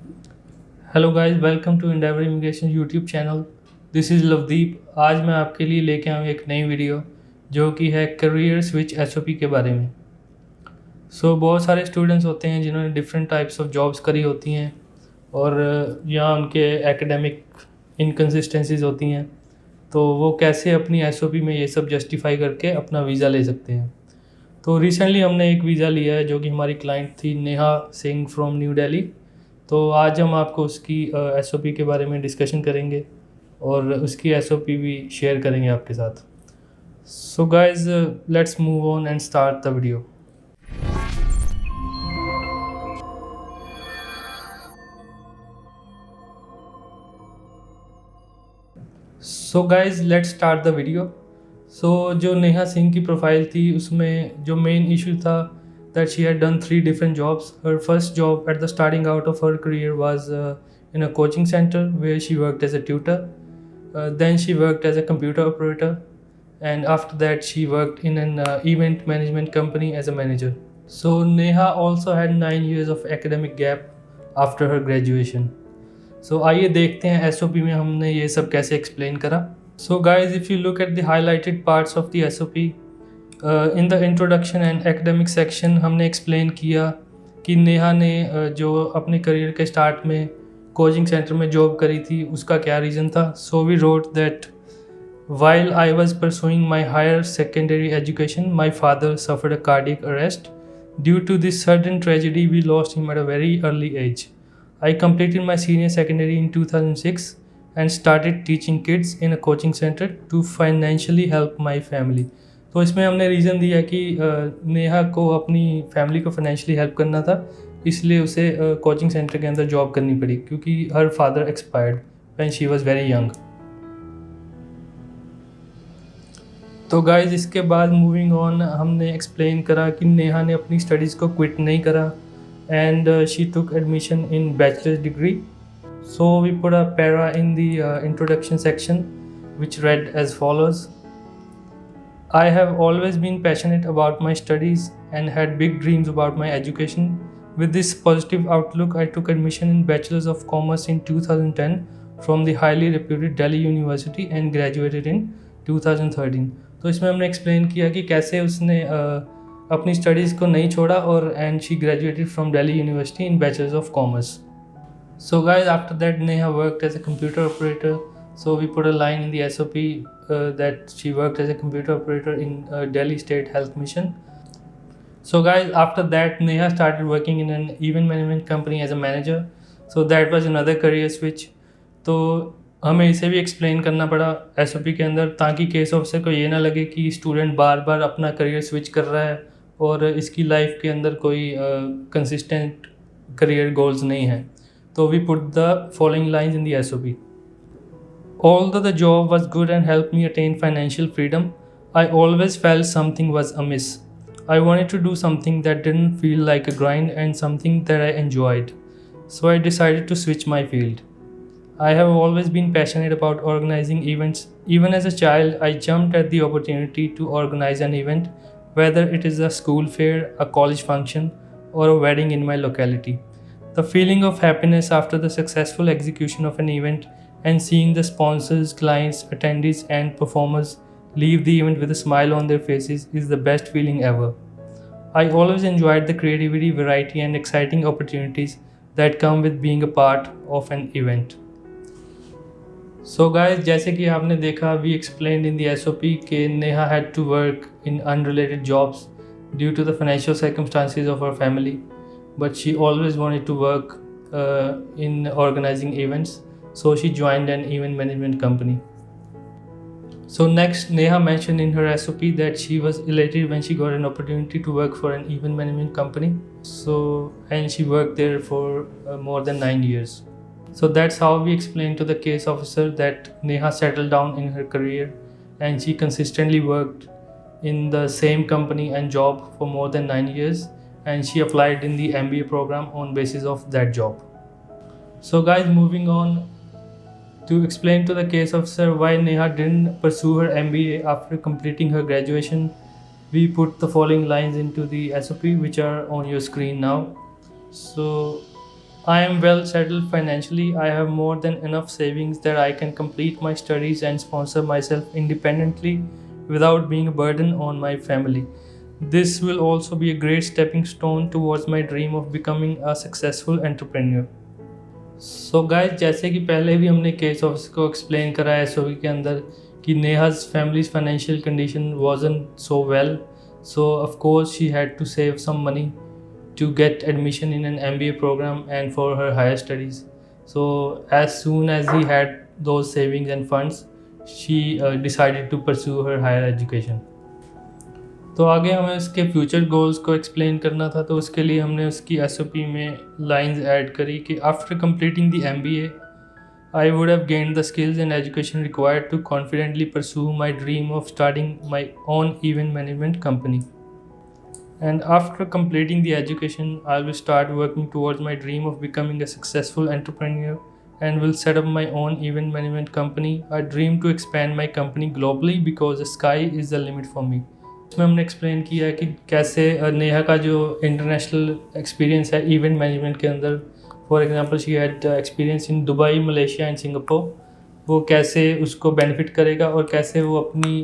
Hello guys, welcome to Endeavour immigration YouTube channel. This is Lovedeep. आज मैं आपके लिए लेके आया हूँ एक नई वीडियो जो कि है करियर स्विच एसओपी के बारे में। बहुत सारे स्टूडेंट्स होते हैं जिन्होंने डिफरेंट टाइप्स ऑफ जॉब्स करी होती हैं और यहाँ उनके एकेडमिक इनकन्सिस्टेंसीज होती हैं, तो वो कैसे अपनी एसओपी में ये सब जस्टिफाई करके अपना वीज़ा ले सकते हैं। तो रिसेंटली हमने एक वीज़ा लिया है जो कि हमारी क्लाइंट थी नेहा सिंह फ्रॉम न्यू दिल्ली। तो आज हम आपको उसकी एसओपी के बारे में डिस्कशन करेंगे और उसकी एसओपी भी शेयर करेंगे आपके साथ। So guys, let's move on and start the video. So guys, let's start the video. जो नेहा सिंह की प्रोफाइल थी उसमें जो मेन इशू था that she had done 3 different jobs. Her first job at the starting out of her career was in a coaching center where she worked as a tutor. Then she worked as a computer operator, and after that she worked in an event management company as a manager. So Neha also had 9 years of academic gap after her graduation. आइए देखते हैं SOP में हमने ये सब कैसे explain करा। Guys, if you look at the highlighted parts of the SOP, in the introduction and academic section हमने एक्सप्लेन किया कि नेहा ने जो अपने करियर के स्टार्ट में कोचिंग सेंटर में जॉब करी थी उसका क्या रीज़न था। We wrote that while I was pursuing my higher secondary education, my father suffered a cardiac arrest. Due to this sudden tragedy, we lost him at a very early age. I completed my senior secondary in 2006 and started teaching kids in a coaching center to financially help my family. तो इसमें हमने reason दिया कि नेहा को अपनी family को financially help करना था, इसलिए उसे कोचिंग सेंटर के अंदर जॉब करनी पड़ी क्योंकि her father expired when she was very young. तो गाइज, इसके बाद मूविंग ऑन हमने एक्सप्लेन करा कि नेहा ने अपनी स्टडीज़ को क्विट नहीं करा and she took admission in bachelor's degree. We put a para in the introduction section which read as follows. I have always been passionate about my studies and had big dreams about my education. With this positive outlook, I took admission in Bachelor's of Commerce in 2010 from the highly reputed Delhi University and graduated in 2013. तो इसमें हमने explain किया कि कैसे उसने अपनी studies को नहीं छोड़ा और and she graduated from Delhi university in bachelors of commerce. Guys, after that Neha worked as a computer operator. We put a line in the SOP that she worked as a computer operator in Delhi State Health Mission. Guys, after that Neha started working in an event management company as a manager. That was another career switch. तो हमें इसे भी explain करना पड़ा SOP के अंदर ताकि case officer को ये ना लगे कि स्टूडेंट बार बार अपना करियर स्विच कर रहा है और इसकी लाइफ के अंदर कोई कंसिस्टेंट करियर गोल्स नहीं है। तो we put the following lines in the SOP. Although the job was good and helped me attain financial freedom, I always felt something was amiss. I wanted to do something that didn't feel like a grind and something that I enjoyed. So I decided to switch my field. I have always been passionate about organizing events. Even as a child, I jumped at the opportunity to organize an event, whether it is a school fair, a college function, or a wedding in my locality. The feeling of happiness after the successful execution of an event and seeing the sponsors, clients, attendees, and performers leave the event with a smile on their faces is the best feeling ever. I always enjoyed the creativity, variety, and exciting opportunities that come with being a part of an event. Guys, जैसे कि आपने देखा, we explained in the SOP कि Neha had to work in unrelated jobs due to the financial circumstances of her family, but she always wanted to work in organizing events. So she joined an event management company. Next, Neha mentioned in her SOP that she was elated when she got an opportunity to work for an event management company. And she worked there for more than 9 years. That's how we explained to the case officer that Neha settled down in her career and she consistently worked in the same company and job for more than 9 years, and she applied in the MBA program on basis of that job. Guys, moving on, to explain to the case officer why Neha didn't pursue her MBA after completing her graduation, we put the following lines into the SOP which are on your screen now. I am well settled financially. I have more than enough savings that I can complete my studies and sponsor myself independently without being a burden on my family. This will also be a great stepping stone towards my dream of becoming a successful entrepreneur. So guys, जैसे कि पहले भी हमने case office को explain करा है SOB के अंदर कि Neha's family's financial condition wasn't so well, so of course she had to save some money to get admission in an MBA program and for her higher studies. So as soon as he had those savings and funds, she decided to pursue her higher education. तो आगे हमें उसके future goals को explain करना था, तो उसके लिए हमने उसकी एसओपी में लाइंस ऐड करी कि after completing the MBA I would have gained the skills and education required to confidently pursue my dream of starting my own event management company. And after completing the education, I will start working towards my dream of becoming a successful entrepreneur and will set up my own event management company. I dream to expand my company globally because the sky is the limit for me. इसमें हमने explain किया है कि कैसे नेहा का जो international experience है event management के अंदर, for example she had experience in Dubai, Malaysia and Singapore, वो कैसे उसको बेनिफिट करेगा और कैसे वो अपनी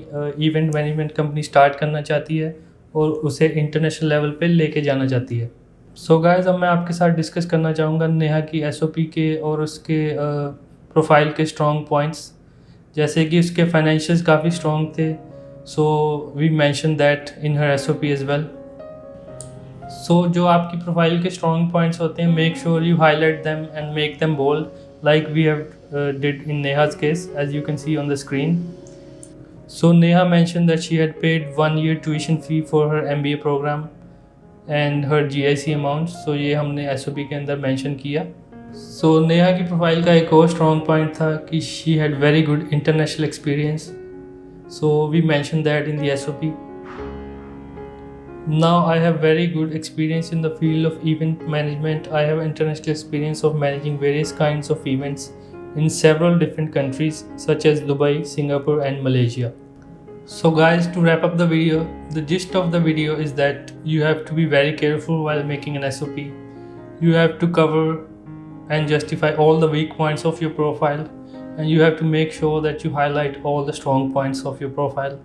इवेंट मैनेजमेंट कंपनी स्टार्ट करना चाहती है और उसे इंटरनेशनल लेवल पे लेके जाना चाहती है. सो गाइस, अब मैं आपके साथ डिस्कस करना चाहूँगा नेहा की एसओपी के और उसके प्रोफाइल के स्ट्रॉन्ग पॉइंट्स. जैसे कि उसके फाइनेंशियल्स काफ़ी स्ट्रॉन्ग थे, so we mention that in her SOP as well. सो जो आपकी प्रोफाइल के स्ट्रॉन्ग पॉइंट्स होते हैं, make sure you highlight them and make them bold like we have did in Neha's case as you can see on the screen. So Neha mentioned that she had paid 1 year tuition fee for her MBA program and her GIC amount. So ये हमने SOP के अंदर mention किया. So Neha की profile का एक और strong point था कि she had very good international experience. So we mentioned that in the SOP. Now I have very good experience in the field of event management. I have international experience of managing various kinds of events in several different countries such as Dubai, Singapore and Malaysia. So guys, to wrap up the video, the gist of the video is that you have to be very careful while making an SOP. You have to cover and justify all the weak points of your profile, and you have to make sure that you highlight all the strong points of your profile.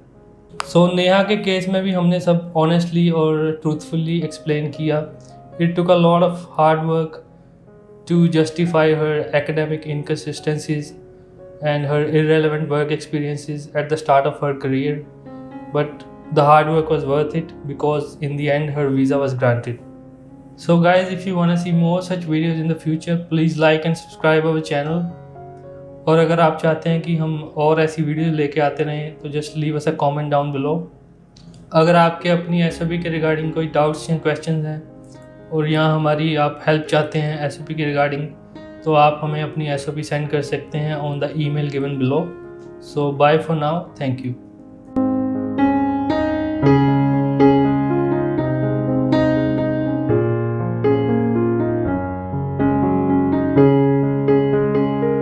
So Neha के case में भी हमने सब honestly और truthfully explain किया. It took a lot of hard work to justify her academic inconsistencies and her irrelevant work experiences at the start of her career, but the hard work was worth it because in the end her visa was granted. So guys, if you want to see more such videos in the future, please like and subscribe our channel. और अगर आप चाहते हैं कि हम और ऐसी videos लेके आते रहें तो just leave us a comment down below. अगर आपके अपनी एसओपी के रिगार्डिंग कोई डाउट्स या क्वेश्चंस हैं और यहाँ हमारी आप हेल्प चाहते हैं एसओपी के रिगार्डिंग, तो आप हमें अपनी एसओपी सेंड कर सकते हैं on the email given below. So bye for now, thank you.